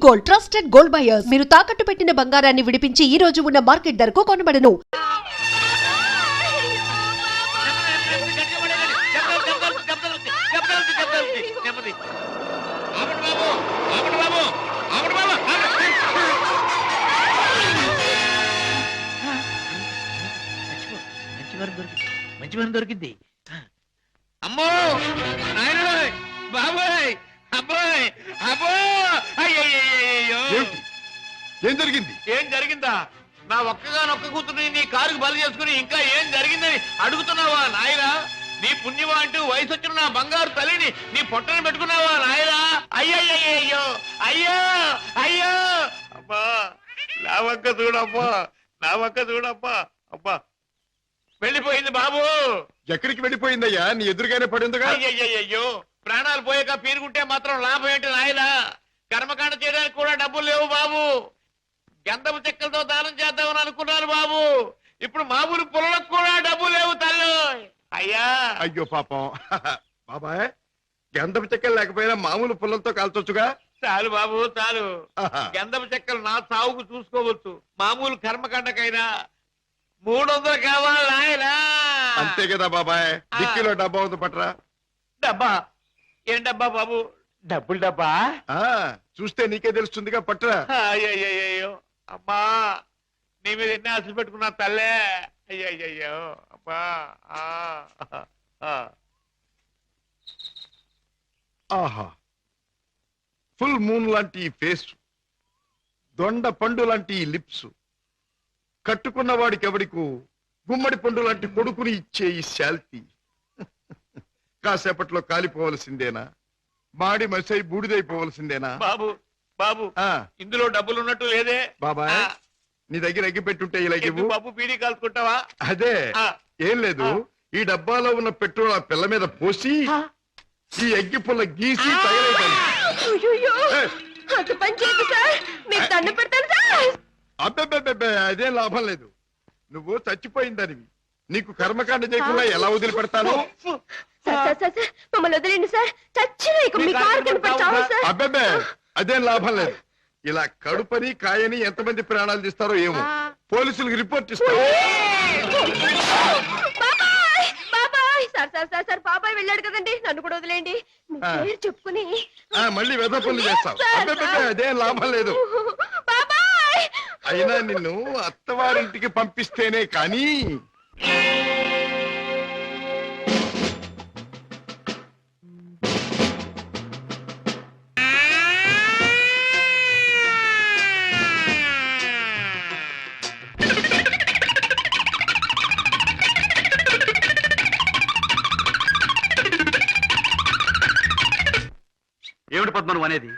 Gold trusted gold buyers. మీరు తాకట్టు పెట్టిన బంగారాన్ని విడిపించి ఈ రోజు ఉన్న మార్కెట్ ధరకు కొనబడను. మంచి వారం దొరికింది. అమ్మో నాయనోయ్ బాబాయ్ అబ్బాయ్ అబ్బో అయ్యయ్యో ఏం జరిగింది? ఏం జరిగిందా? నా ఒక్కగానొక్క కూతుర్ని నీ కారుకు బలి చేసుకుని ఇంకా ఏం జరిగిందని అడుగుతున్నావా నాయనా? నీ పుణ్యమా అంటూ వయసు వచ్చిన నా బంగారు తల్లిని నీ పొట్టను పెట్టుకున్నావా నాయనా? అయ్యయ్యో అయ్యో అయ్యో అబ్బా నా వంక చూడబ్బా, నా వంక చూడబ్బా. అబ్బా వెళ్ళిపోయింది బాబు. ఎక్కడికి వెళ్ళిపోయిందయ్యా? నీ ఎదురుగానే పడిందిగా. అయ్యయ్యో ప్రాణాలు పోయాక పీరుకుంటే మాత్రం లాభం ఏంటి నాయనా? కర్మకాండ చేయడానికి కూడా డబ్బులు లేవు బాబు. గంధపు చెక్కలతో దానం చేద్దామని అనుకున్నాను బాబు. ఇప్పుడు మామూలు పుల్లలకు కూడా డబ్బు లేవు తల్లి. అయ్యా అయ్యో పాపం. బాబాయ్ గంధపు చెక్కలు లేకపోయినా మామూలు పుల్లలతో కాల్చొచ్చుగా. చాలు బాబు చాలు. గంధపు చెక్కలు నా సాగుకు చూసుకోవచ్చు. మామూలు కర్మకాండకైనా 300 కావాలి నాయనా. అంతే కదా బాబాయ్. డిక్కీలో డబ్బా ఉంది పట్రా. డబ్బా? ఏం డబ్బా బాబు? డబ్బులు డబ్బా? చూస్తే నీకే తెలుస్తుందిగా, పట్రా. అయ్యయ్యో అమ్మా నీ మీద ఎన్ని ఆశలు పెట్టుకున్నా తల్లే. అయ్యయ్యో అమ్మా. ఆహా, ఫుల్ మూన్ లాంటి ఈ ఫేస్, దొండ పండు లాంటి ఈ లిప్స్, కట్టుకున్న వాడికి ఎవడికు గుమ్మడి పండు లాంటి కొడుకుని ఇచ్చే ఈ శాల్తీ కాసేపట్లో కాలిపోవలసిందేనా? మాడి మసై బూడిదైపోవలసిందేనా? బాబు బాబు ఇందులో డబ్బులు ఉన్నట్టు లేదే బాబాయ్. నీ దగ్గర అగ్గి పెట్టుంటే ఇలాగ బాబు బీడీ కాల్చుకుంటావా? అదే ఏం లేదు. ఈ డబ్బాలో ఉన్న పెట్రోల్ ఆ పిల్ల మీద పోసి ఈ అగ్గి పుల్ల గీసి తగలేదాన్ని. అబ్బెబ్బెబ్బెబ్బే, అదేం లాభం లేదు. నువ్వు చచ్చిపోయిందనివి. నీకు కర్మకాండ చేయకుండా ఎలా వదిలిపెడతాను? అబ్బెబ్బే, అదేం లాభం లేదు. ఇలా కడుపని కాయని ఎంతమంది ప్రాణాలు తీస్తారో ఏమో. పోలీసులకు రిపోర్ట్ ఇస్తారు. బాబాయ్ వెళ్ళాడు కదండి, నన్ను కూడా వదిలేండి. చెప్పుకుని మళ్ళీ వెధ పనులు చేస్తావు. అబ్బెబ్బే, అదేం లాభం లేదు. అయినా నిన్ను అత్తవారింటికి పంపిస్తేనే కానీ ఏమిటి పద్మను అనేది?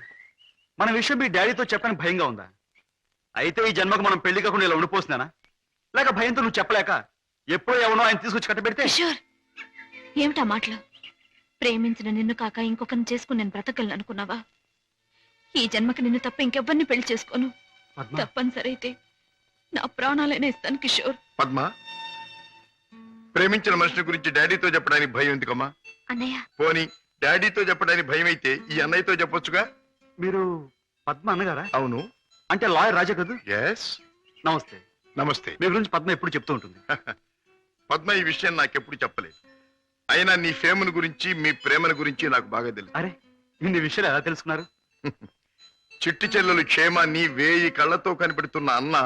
మన విషయం మీ డాడీతో చెప్పని భయంగా ఉందా? అయితే ఈ జన్మకు మనం పెళ్లి కాకుండా ఇలా ఉండిపోతున్నానా? లేక భయంతో నువ్వు చెప్పలేక ఎప్పుడో ఎవనో ఆయన తీసుకొచ్చి కట్టబెడితే? ఏమిటా మాటలు? ప్రేమించిన నిన్ను కాక ఇంకొకరిని చేసుకుని నేను బ్రతకలను అనుకున్నావా? ఈ జన్మకి నిన్ను తప్ప ఇంకెవ్వరిని పెళ్లి చేసుకోను. తప్పనిసరి అయితే నా ప్రాణాలైనా ఇస్తాను కిషోర్. పద్మ, ప్రేమించిన మనిషి గురించి డాడీతో చెప్పడానికి భయం ఎందుకమ్మా? అన్నయ్య పోనీ డాడీతో చెప్పడానికి భయం అయితే ఈ అన్నయ్యతో చెప్పొచ్చుగా. మీరు పద్మ అన్నగారా? అవును. అంటే లాయర్ రాజా కదా? ఎస్. నమస్తే. నమస్తే. మీ గురించి పద్మ ఎప్పుడు చెప్తూ ఉంటుంది. పద్మ ఈ విషయం నాకెప్పుడు చెప్పలేదు. అయినా నీ ఫేమను గురించి మీ ప్రేమను గురించి నాకు బాగా తెలుసు. అరే, ఇన్ని విషయాలు ఎలా తెలుసుకున్నారు? చిట్టి చెల్లెలు క్షేమాన్ని 1000 కళ్ళతో కనిపెడుతున్న అన్న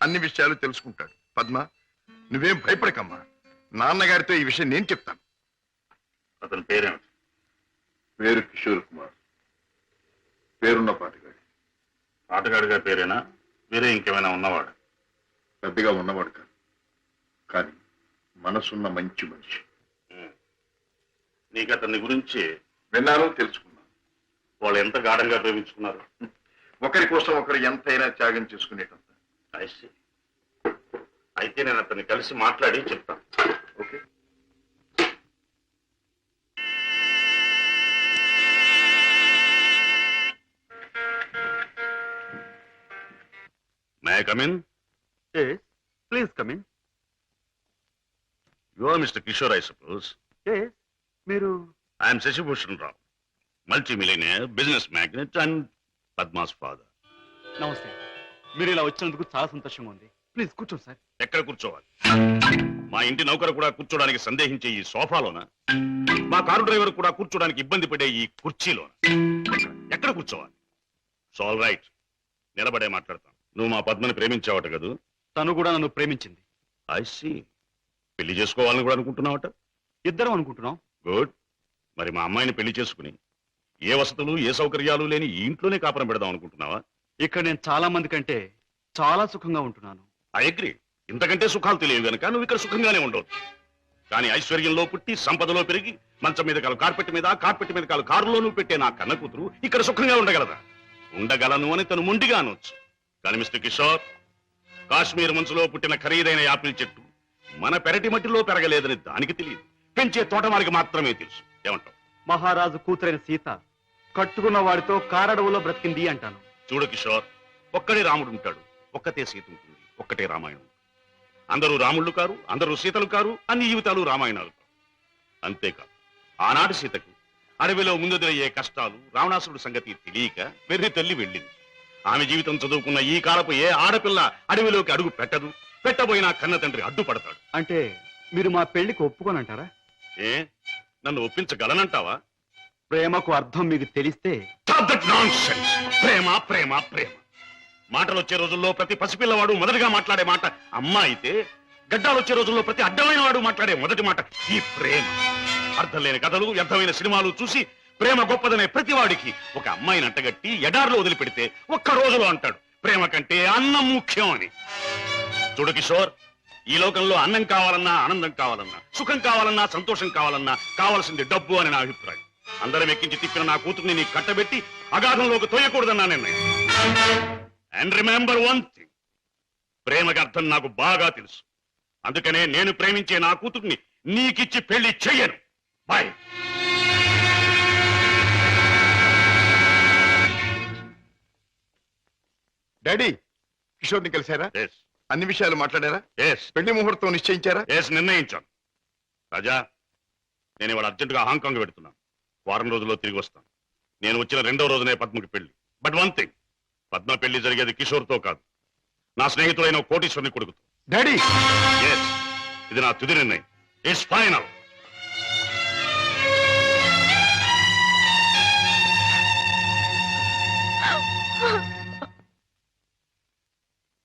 అన్ని విషయాలు తెలుసుకుంటాడు. పద్మ, నువ్వేం భయపడకమ్మా. నాన్నగారితో ఈ విషయం నేను చెప్తాను. అతని పేరేమిటి? పేరు కిషోర్ కుమార్. పేరున్న పాటగాడి. ఆటగాడిగా పేరేనా? వేరే ఇంకేమైనా ఉన్నవాడు? పెద్దగా ఉన్నవాడు కాదు, కానీ మనసున్న మంచి మనిషి. నీకు అతని గురించి విన్నాను, తెలుసుకున్నాను. వాళ్ళు ఎంత గాఢంగా ప్రేమించుకున్నారు? ఒకరి కోసం ఒకరు ఎంతైనా త్యాగం చేసుకునేటంత. అయితే నేను అతన్ని కలిసి మాట్లాడి చెప్తాను. Okay. May I come in? Yes, please come in. You are Mr. Kishore, I suppose. Yes, మీరు? I am Shashi Bhushan Rao, multi-millionaire, business magnate and Padma's father. నమస్తే. మీరు ఇలా వచ్చినందుకు చాలా సంతోషంగా ఉంది. ప్లీజ్ కూర్చోండి సార్. ఎక్కడ కూర్చోవాలి? మా ఇంటి నౌకరు కూడా కూర్చోడానికి సందేహించే ఈ సోఫాలోన, మా కారు డ్రైవర్ కూడా కూర్చోడానికి ఇబ్బంది పడే ఈ కుర్చీలోన ఎక్కడ కూర్చోవాలి? ఆల్ రైట్, నిలబడే మాట్లాడతాం. నువ్వు మా పద్మని ప్రేమించావట కదూ? తను కూడా నన్ను ప్రేమించింది. I see. పెళ్లి చేసుకోవాలని కూడా అనుకుంటున్నావట? ఇద్దరం అనుకుంటున్నాం. గుడ్. మరి మా అమ్మాయిని పెళ్లి చేసుకుని ఏ వసతులు ఏ సౌకర్యాలు లేని ఈ ఇంట్లోనే కాపురం పెడదాం అనుకుంటున్నావా? ఇక్కడ నేను చాలా మంది కంటే చాలా సుఖంగా ఉంటున్నాను. I agree. ఇంతకంటే సుఖాలు తెలియవు గనక నువ్వు ఇక్కడ సుఖంగానే ఉండవచ్చు. కానీ ఐశ్వర్యంలో పుట్టి సంపదలో పెరిగి మంచం మీద కాలు కార్పెట్ మీద, కార్పెట్ మీద కాలు కారులోనూ పెట్టే నా కన్న కూతురు ఇక్కడ సుఖంగా ఉండగలదా? ఉండగలను అని తను మొండిగా అనొచ్చు. కానీ మిస్టర్ కిషోర్, కాశ్మీర్ మంచులో పుట్టిన ఖరీదైన యాపిల్ చెట్టు మన పెరటి మట్టిలో పెరగలేదని దానికి తెలియదు, పెంచే తోటమాలికి మాత్రమే తెలుసు. ఏమంటావు? మహారాజు కూతురైన సీత కట్టుకున్న వాడితో కారడవులో బ్రతికింది అంటాను. చూడు కిషోర్, ఒక్కడే రాముడు ఉంటాడు, ఒక్కతే సీత ఉంటుంది, ఒక్కటే రామాయణం. అందరూ రాముళ్ళు కారు, అందరూ సీతలు కారు, అన్ని జీవితాలు రామాయణాలు కారు. అంతేకాదు, ఆనాటి సీతకు అడవిలో ముందుదయ్యే కష్టాలు, రావణాసురుడి సంగతి తెలియక వెర్రి తల్లి వెళ్ళింది. ఆమె జీవితం చదువుకున్న ఈ కాలపు ఏ ఆడపిల్ల అడవిలోకి అడుగు పెట్టదు. పెట్టబోయినా కన్న తండ్రి అడ్డుపడతాడు. అంటే మీరు మా పెళ్లికి ఒప్పుకోనంటారా? ఏ, నన్ను ఒప్పించగలనంటావా? ప్రేమకు అర్థం మీకు తెలిస్తే. Stop that nonsense. ప్రేమ ప్రేమ ప్రేమ మాటలు వచ్చే రోజుల్లో ప్రతి పసిపిల్లవాడు మొదటిగా మాట్లాడే మాట అమ్మ అయితే, గడ్డాలు వచ్చే రోజుల్లో ప్రతి అడ్డమైన వాడు మాట్లాడే మొదటి మాట ఈ ప్రేమ. అర్థం లేని కథలు, వ్యర్థమైన సినిమాలు చూసి ప్రేమ గొప్పదనే ప్రతివాడికి ఒక అమ్మాయిని అంటగట్టి ఎడారిలో వదిలిపెడితే ఒక్క రోజులో అంటాడు ప్రేమ కంటే అన్నం ముఖ్యం అని. చూడు కిషోర్, ఈ లోకంలో అన్నం కావాలన్నా, ఆనందం కావాలన్నా, సుఖం కావాలన్నా, సంతోషం కావాలన్నా కావాల్సింది డబ్బు అని నా అభిప్రాయం. అందరం ఎక్కించి తిప్పిన నా కూతుర్ని నీకు కట్టబెట్టి అగాధంలోకి తోయకూడదన్నా నిర్ణయం. అండ్ రిమెంబర్ వన్ థింగ్, ప్రేమకి అర్థం నాకు బాగా తెలుసు. అందుకనే నేను ప్రేమించే నా కూతుర్ని నీకిచ్చి పెళ్లి చెయ్యను. బాయ్. డాడీ, కిషోర్ని కలిశారా? ఎస్ అన్ని విషయాలు మాట్లాడారా? ఎస్ పెళ్లి ముహూర్తం నిశ్చయించారా? ఎస్, నిర్ణయించాను. రాజా, నేను ఇవాళ అర్జెంటుగా హాంకాంగ్ పెడుతున్నాను. వారం రోజుల్లో తిరిగి వస్తాను. నేను వచ్చిన 2వ రోజునే పద్మకి పెళ్లి. బట్ వన్ థింగ్, పద్మ పెళ్లి జరిగేది కిషోర్తో కాదు, నా స్నేహితులైన కోటీశ్వరుని కొడుకుతో. డాడీ, ఎస్, ఇది నా తుది నిర్ణయం. It's final.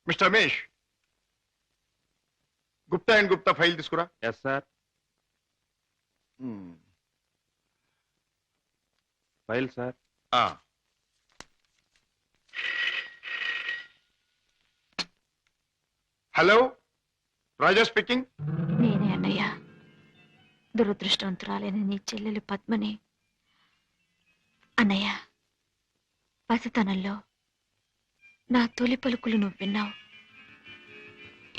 Mister Ramesh, Gupta and Gupta file తీసుకురా. Yes sir. File sir. Hello, Raja speaking. నేనే అన్నయ్య. దురదృష్టవంతురాలైన నీ చెల్లెలు పద్మని. అన్నయ్య, పసితనంలో నా తొలి పలుకులు నువ్వు విన్నావు.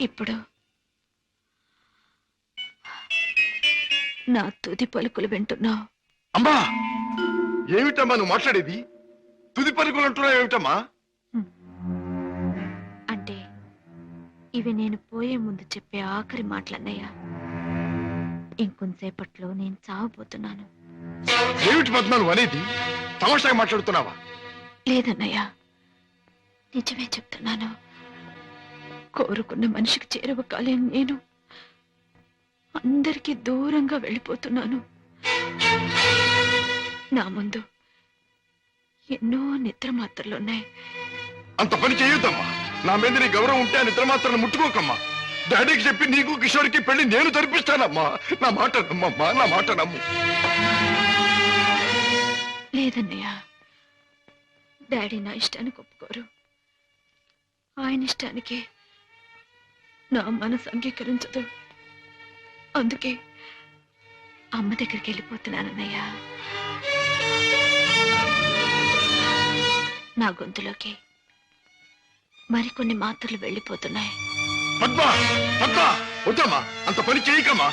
ఇప్పుడు నా తుది పలుకులు వింటున్నావు. అమ్మా, ఏమిటమ్మా నువ్వు మాట్లాడేది? తుది పలుకులు అంటున్నావు ఏమిటమ్మా? అంటే ఇవి నేను పోయే ముందు చెప్పే ఆఖరి మాటలన్నయ్య. ఇంకొంతసేపట్లో నేను చావబోతున్నాను. ఏమిటి పద్మ నువ్వు అనేది? తమాషాగా మాట్లాడుతున్నావా? లేదన్నయ్య, నిజమే చెప్తున్నాను. కోరుకున్న మనిషికి చేరువ కాలేని నేను అందరికీ దూరంగా వెళ్ళిపోతున్నాను. నా ముందు ఎన్నో నిద్ర మాత్రలున్నాయి. అంత పని చేయొద్దమ్మా. నా మీద నీ గౌరవం ఉంటే ఆ నిద్ర మాత్రం ముట్టుకోకమ్మా. డాడీకి చెప్పి నీకు కిషోర్కి పెళ్లి నేను జరిపిస్తానమ్మా. నా మాట నమ్మమ్మా, నా మాట నమ్ము. లేదన్నయ్య, డాడీ నా ఇష్టానికి ఒప్పుకోరు. ఆయన ఇష్టానికి నా మనసు అంగీకరించదు. అందుకే అమ్మ దగ్గరికి వెళ్ళిపోతున్నానన్నయ్య. నా గొంతులోకి మరికొన్ని మాత్రలు వెళ్ళిపోతున్నాయి. పద్మ, పద్మ, వద్దమ్మా, అంత పని చేయకమ్మా.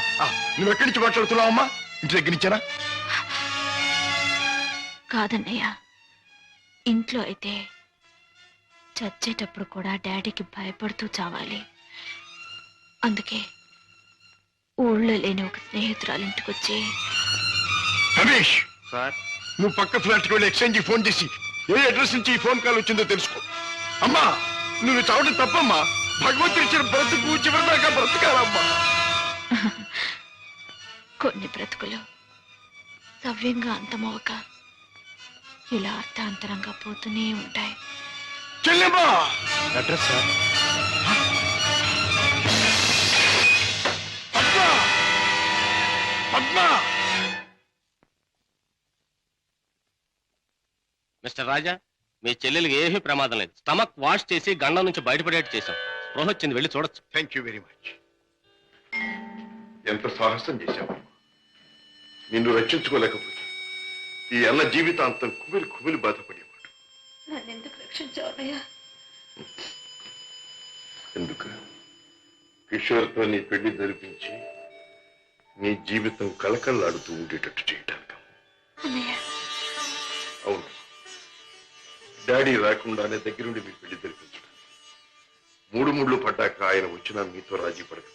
నువ్వు ఎక్కడి నుంచి మాట్లాడుతున్నావమ్మా? ఇంటి దగ్గర నుంచేనా? కాదన్నయ్య, ఇంట్లో అయితే చచ్చేటప్పుడు కూడా డాడీకి భయపడుతూ చావాలి. అందుకే ఊళ్ళో లేని ఒక స్నేహితురాలింటికొచ్చి. రమేష్ సార్. నువ్వు పక్క ఫ్లాట్కి వెళ్ళి ఎక్స్చేంజ్కి ఫోన్ చేసి ఏ అడ్రస్ నుంచి ఈ ఫోన్ కాల్ వచ్చిందో తెలుసుకో. అమ్మా నువ్వు చావడం తప్పమ్మా. భగవంతుడు ఇచ్చిన బ్రతుకు చివరిదాకా బ్రతకాలమ్మా. కొన్ని బ్రతుకులు సవ్యంగా అంతమవక ఇలా అర్థాంతరంగా పోతూనే ఉంటాయి. చెల్లెమ్మా address sir. Padma Padma mister Raja, మీ చెల్లెలికి ఏమీ ప్రమాదం లేదు. స్టమక్ వాష్ చేసి గండం నుంచి బయటపడేట్టు చేశాం. స్పృహ వచ్చింది, వెళ్ళి చూడొచ్చు. Thank you very much. ఎంత సాహసం చేశావు. నిన్ను రక్షించుకోలేకపోతే ఈ అన్న జీవితాంతం కుమిలి కుమిలి బాధపడేవాడు. నన్నెందుకు రక్షించావయ్యా? ఎందుకు కిషోర్తో నీ పెళ్లి జరిపించి నీ జీవితం కళకళలాడుతూ ఉండేటట్టు చేయటానికి. అన్నయ్య, అవును, డాడీ రాకుండానే దగ్గరుండి మీ పెళ్లి జరిపించడం. మూడు ముళ్ళు పడ్డాక ఆయన వచ్చినా మీతో రాజీ పడదు.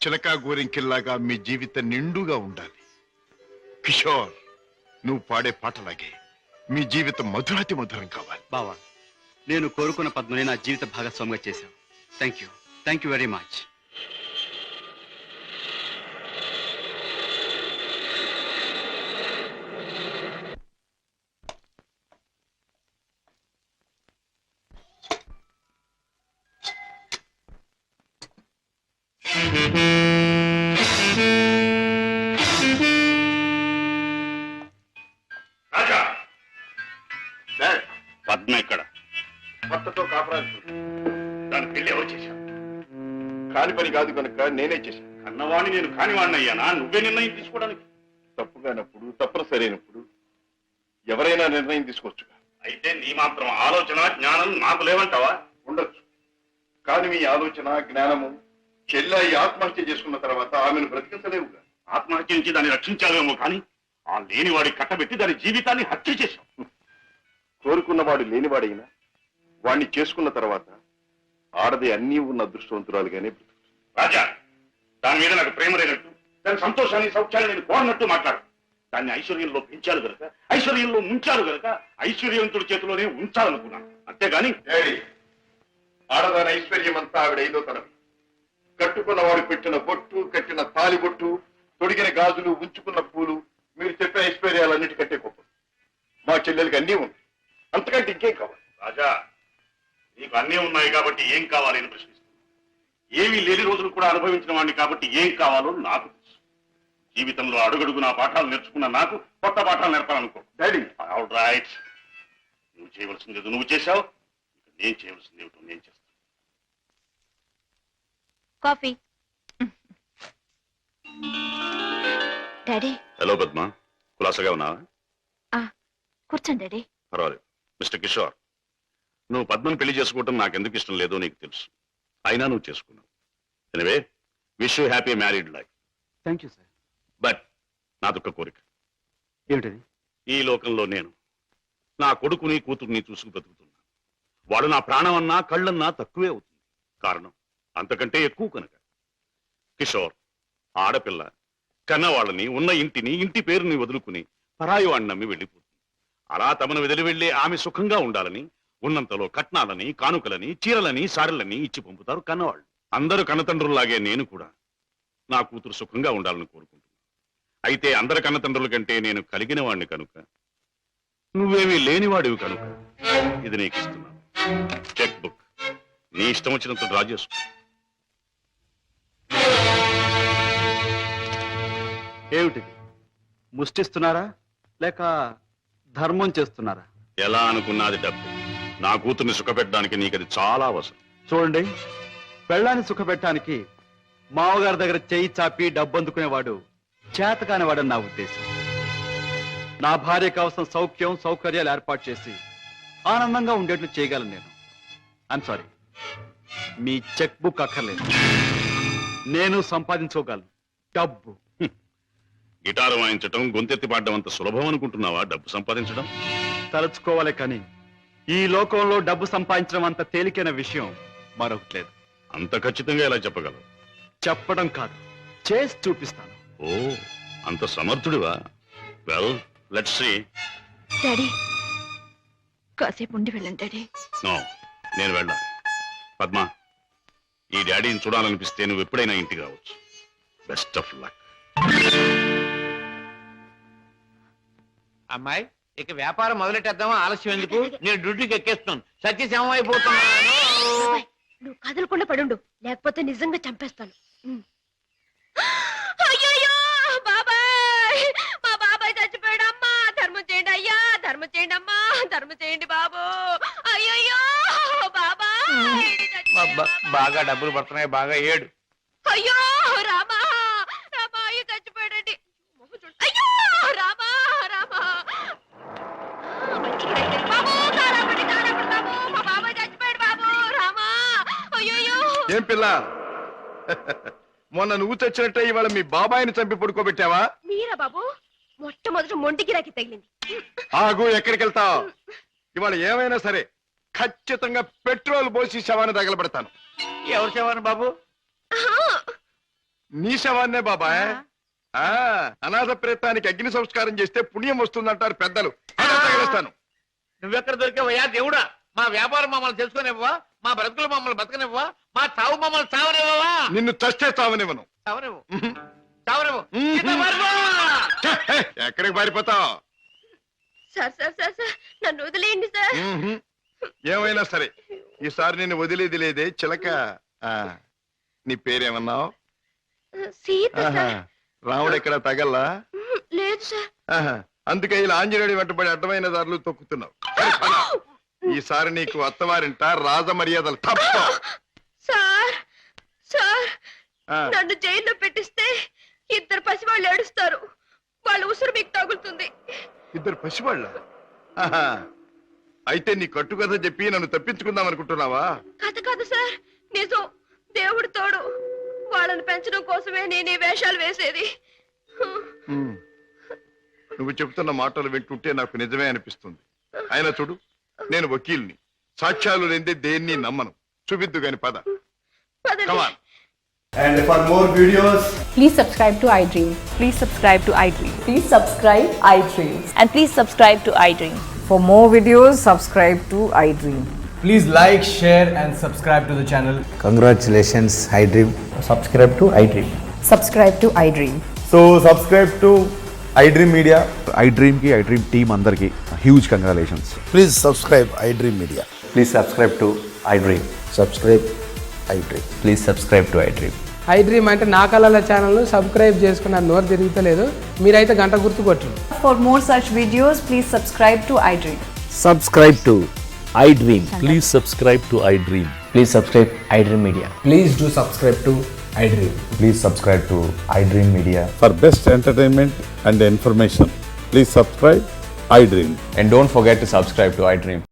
చిలకా గోరింకిల్లాగా మీ జీవితం నిండుగా ఉండాలి. కిషోర్, నువ్వు పాడే పాటలాగే మీ జీవితం మధురాతి మధురం కావాలి. బావా, నేను కోరుకున్న పద్మని నా జీవిత భాగస్వామిగా చేశావు. Thank you very much. Raja, dad, Padma ఎక్కడ? భర్తతో కాపురాలు దాని పెళ్లి ఎవరు చేశావు? కాని పని కాదు కనుక నేనే చేశాను. కన్నవాణ్ణి నేను కానివాణ్ణి అయ్యానా? నువ్వే నిర్ణయం తీసుకోవడానికి. తప్పుగానప్పుడు తప్పనిసరి అయినప్పుడు ఎవరైనా నిర్ణయం తీసుకోవచ్చు. అయితే నీ మాత్రం ఆలోచన జ్ఞానం నాకు లేవంటావా? ఉండొచ్చు, కానీ మీ ఆలోచన జ్ఞానము చెల్లాయి ఆత్మహత్య చేసుకున్న తర్వాత ఆమెను బ్రతికించలేవుగా. ఆత్మహత్య నుంచి దాన్ని రక్షించాలేమో కానీ ఆ లేనివాడి కట్టబెట్టి దాని జీవితాన్ని హత్య చేశావు. కోరుకున్నవాడు లేనివాడైనా వాణ్ణి చేసుకున్న తర్వాత ఆడది అన్నీ ఉన్న అదృష్టవంతురాలుగానే బ్రతుకుతుంది. రాజా, దాని మీద నాకు ప్రేమ లేనట్టు, దాని సంతోషాన్ని సౌఖ్యాన్ని నేను కోరినట్టు మాట్లాడు. దాన్ని ఐశ్వర్యంలో పెంచారు గనక, ఐశ్వర్యంలో ముంచారు గనక ఐశ్వర్యవంతుడి చేతిలోనే ఉంచాలనుకున్నాను. అంతేగాని డాడీ, ఆడదాని ఐశ్వర్యం అంతా ఆవిడ ఐదో తనవి. కట్టుకున్నవాడు పెట్టిన బొట్టు, కట్టిన తాలి బొట్టు, తొడిగిన గాజులు, ఉంచుకున్న పూలు, మీరు చెప్పే ఐశ్వర్యాలన్నిటికంటే గొప్ప. మా చెల్లెలకి అన్నీ ఉంది, అంతకంటే ఇంకేం కావాలి? రాజా, నీకు అన్నీ ఉన్నాయి కాబట్టి ఏం కావాలి అని ప్రశ్నిస్తున్నాను. ఏమీ లేని రోజులు కూడా అనుభవించిన వాడిని కాబట్టి ఏం కావాలో నాకు తెలుసు. జీవితంలో అడుగడుగు పాఠాలు నేర్చుకున్న నాకు కొత్త పాఠాలు నేర్పాలనుకో. డాడీ, ఆల్ రైట్, నువ్వు చేయవలసింది ఏదో నువ్వు చేశావు, ఇక నేను చేయవలసింది ఏమిటో నేను చేస్తాను. కాఫీ. డాడీ, హలో పద్మ, కులాసగా ఉన్నావా? కూర్చోండి డాడీ. పర్వాలేదు. మిస్టర్ కిషోర్, నువ్వు పద్మను పెళ్లి చేసుకోవటం నాకెందుకు ఇష్టం లేదో నీకు తెలుసు. అయినా నువ్వు చేసుకున్నావు. Anyway, wish you happy married life. Thank you sir. But నాదొక్క కోరిక. ఏమిటది? ఈ లోకంలో నేను నా కొడుకుని కూతుర్ని చూసుకు బ్రతుకుతున్నా. వాడు నా ప్రాణం అన్నా కళ్ళన్నా తక్కువే అవుతుంది. కారణం అంతకంటే ఎక్కువ కనుక. కిషోర్, ఆడపిల్ల కన్నవాళ్ళని, ఉన్న ఇంటిని, ఇంటి పేరుని వదులుకుని పరాయి వాడిని నమ్మి వెళ్ళిపోతుంది. అలా తమను వదిలి వెళ్ళి ఆమె సుఖంగా ఉండాలని ఉన్నంతలో కట్నాలని, కానుకలని, చీరలని, సారెలని ఇచ్చి పంపుతారు కన్నవాళ్ళు. అందరూ కన్నతండ్రుల్లాగే నేను కూడా నా కూతురు సుఖంగా ఉండాలని కోరుకుంటున్నాను. అయితే అందరి కన్నతండ్రుల కంటే నేను కలిగిన వాడిని కనుక, నువ్వేమీ లేనివాడివి కనుక ఇది నీకు ఇస్తున్నాను. చెక్ బుక్ నీ ఇష్టం వచ్చినంత డ్రా చేసుకో. ఏమిటిది? ముష్టిస్తున్నారా లేక ధర్మం చేస్తున్నారా? ఎలా అనుకున్నది డబ్బు. నా కూతుర్ని సుఖపెట్టడానికి నీకది చాలా అవసరం. చూడండి, పెళ్ళాన్ని సుఖపెట్టడానికి మామగారి దగ్గర చేయి చాపి డబ్బు అందుకునేవాడు చేతకానివాడని నా ఉద్దేశం. నా భార్య కావలసిన సౌఖ్యం సౌకర్యాలు ఏర్పాటు చేసి ఆనందంగా ఉండేట్లు చేయగలను నేను. I'm sorry, me cheque book అక్కర్లేదు. నేను సంపాదించుకోగలను డబ్బు. గిటారు వాయించటం, గొంతెత్తి పాడడం అంత సులభం అనుకుంటున్నావా డబ్బు సంపాదించడం? తలుచుకోవాలి కానీ ఈ లోకంలో డబ్బు సంపాదించడం అంత తేలికైన విషయం మరొకటి లేదు. అంత ఖచ్చితంగా ఎలా చెప్పగలవు? చెప్పడం కాదు, చేసి చూపిస్తాను. ఓ, అంత సమర్థుడివా? Well, let's see. డాడీ కాసేపు ఉండి వెళ్ళండి డాడీ. నో, నేను వెళ్ళాలి. పద్మ, ఈ డాడీని చూడాలనిపిస్తే నువ్వు ఎప్పుడైనా ఇంటికి రావచ్చు. Best of luck. అమ్మాయి, ఇక వ్యాపారం మొదలెట్టేద్దామా? ఆలస్యం ఎందుకు? నేను డ్యూటీకి ఎక్కేస్తున్నాను. సత్యశమం అయిపోతున్నాను. బాబాయ్, నువ్వు కదలకుండా పడుండు, లేకపోతే నిజంగా చంపేస్తాను. అయ్యయ్యో బాబాయ్, మా బాబాయ్ చచ్చిపోయాడు. అమ్మా ధర్మం చేయండి అయ్యా, ధర్మం చేయండి అమ్మా, ధర్మం చేయండి బాబు. అయ్యయ్యో బాబాయ్ బాగా డబ్బులు పడుతున్నాయి, బాగా ఏడు. అయ్యో రామా, రామా అయ్యో చచ్చిపోయాడండి. అయ్యో రామా, రామా బాబు, కారాపడి బాబు, మా బాబాయ్ చచ్చిపోయాడు బాబు. రామా అయ్యో. ఏం పిల్ల, మొన్న నువ్వు చచ్చినట్టే ఇవాళ మీ బాబాయిని చంపి పడుకోబెట్టావా? మీరా బాబు? మొట్టమొదటి మొంటికి రాకి తగిలింది. ఆగు, ఎక్కడికి వెళ్తావు? ఇవాళ ఏమైనా సరే ఖచ్చితంగా పెట్రోల్ పోసి శవాన్ని తగలబెడతాను. ఎవరు శవాన్ని బాబు? నీ శవాన్నే బాబాయ్. అనాథ ప్రేతానికి అగ్ని సంస్కారం చేస్తే పుణ్యం వస్తుందంటారు పెద్దలు. అలా తగలేస్తాను. నువ్వెక్కడ దొరికావయ్యా దేవుడా? మా వ్యాపారం మమ్మల్ని తెలుసుకునేవ్వా? మా బ్రతుకులు మమ్మల్ని బతకనివ్వా? మా చావు మమ్మల్ని చావనివ్వవా? నిన్ను చస్తే చావనివ్వను. చావనివ్వు, చావనివ్వు. ఎక్కడికి పారిపోతావు? సార్ సార్ సార్ సార్, నన్ను వదిలేయండి సార్. ఏమైనా సరే ఈసారి నేను వదిలేది లేదే చిలక. నీ పేరేమన్నావు? సీత సార్. రాముడు ఎక్కడ తగల్లా? లేదు సార్. అందుకే ఇలా ఆంజనేయుడి వెంటబడి అడ్డమైన దారులు తొక్కుతున్నావు. ఈసారి నీకు అత్తవారింట రాజ మర్యాదలు తప్ప. సార్ సార్, నన్ను జైల్లో పెట్టిస్తే ఇద్దరు పసివాళ్ళు ఏడుస్తారు. వాళ్ళ ఉసురు మీకు తగులుతుంది. ఇద్దరు పసివాళ్ళ? అయితే నీ కట్టుకథ చెప్పి నన్ను తప్పించుకుందాం అనుకుంటున్నావా? కథ కాదు సార్, నిజం. దేవుడు తోడు. వాళ్ళని పెంచడం కోసమే నేను ఈ వేషాలు వేసేది. నువ్వు చెబుతున్న మాటలు వింటుంటే నాకు నిజమే అనిపిస్తుంది. అయినా చూడు, నేను వకీల్ని, సాక్ష్యాలు లేదే దేన్ని నమ్మను. చూపిద్దు గాని పద. Come on. And for more videos, Please subscribe to iDream. Please subscribe to iDream. Please subscribe iDream. And please subscribe to iDream. For more videos, subscribe to iDream. please like, share and subscribe to the channel. Congratulations, iDream. Subscribe to iDream. Subscribe to iDream. So subscribe to iDream Media. iDream ki iDream team andarki huge congratulations. Please subscribe iDream Media. Please subscribe to iDream. Subscribe iDream. Please subscribe to iDream. iDream అంటే నా కళల ఛానల్ను subscribe చేసుకున్న నోరు తిరుగుతలేదు. మీరైతే గంట గుర్తు కొట్టండి. For more such videos, please subscribe to iDream. Subscribe to iDream. Please subscribe to iDream. Please subscribe iDream Media. Please do subscribe to iDream. Please subscribe to iDream Media. For best entertainment and information, please subscribe iDream. And don't forget to subscribe to iDream.